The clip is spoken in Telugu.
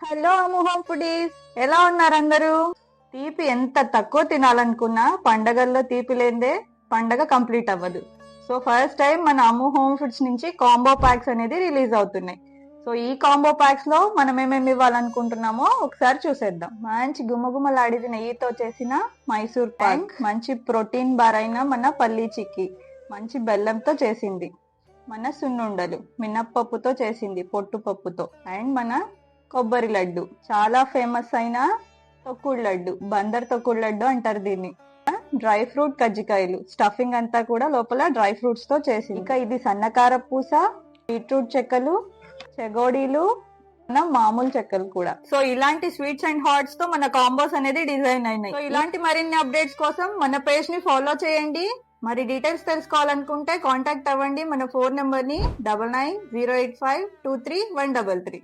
హలో అమ్ము హోమ్ ఫుడీస్, ఎలా ఉన్నారు అందరూ? తీపి ఎంత తక్కువ తినాలనుకున్నా పండగల్లో తీపి లేదే పండగ కంప్లీట్ అవ్వదు. సో ఫస్ట్ టైం మన అమ్ము హోమ్ ఫుడ్స్ నుంచి కాంబో ప్యాక్స్ అనేది రిలీజ్ అవుతున్నాయి. సో ఈ కాంబో ప్యాక్స్ లో మనం ఏమేమి ఇవ్వాలనుకుంటున్నామో ఒకసారి చూసేద్దాం. మంచి గుమ్మగుమ్మలాడిన నెయ్యితో చేసిన మైసూర్ పాక్, మంచి ప్రోటీన్ బార్ అయిన మన పల్లీ చిక్కీ, మంచి బెల్లంతో చేసింది మన సున్నుండలు, మినప్పప్పుతో చేసింది పొట్టు పప్పుతో, అండ్ మన కొబ్బరి లడ్డు, చాలా ఫేమస్ అయిన తొక్కుడు లడ్డు, బందర్ తొక్కుడు లడ్డు అంటారు దీన్ని. డ్రై ఫ్రూట్ కజ్జికాయలు, స్టఫింగ్ అంతా కూడా లోపల డ్రై ఫ్రూట్స్ తో చేసింది. ఇంకా ఇది సన్నకార పూస, బీట్రూట్ చెక్కలు, చెగోడీలు, మన మామూలు చెక్కలు కూడా. సో ఇలాంటి స్వీట్స్ అండ్ హాట్స్ తో మన కాంబోస్ అనేది డిజైన్ అయినాయి. సో ఇలాంటి మరిన్ని అప్డేట్స్ కోసం మన పేజ్ ని ఫాలో చేయండి. మరి డీటెయిల్స్ తెలుసుకోవాలనుకుంటే కాంటాక్ట్ అవ్వండి మన ఫోన్ నెంబర్ ని 9908523133.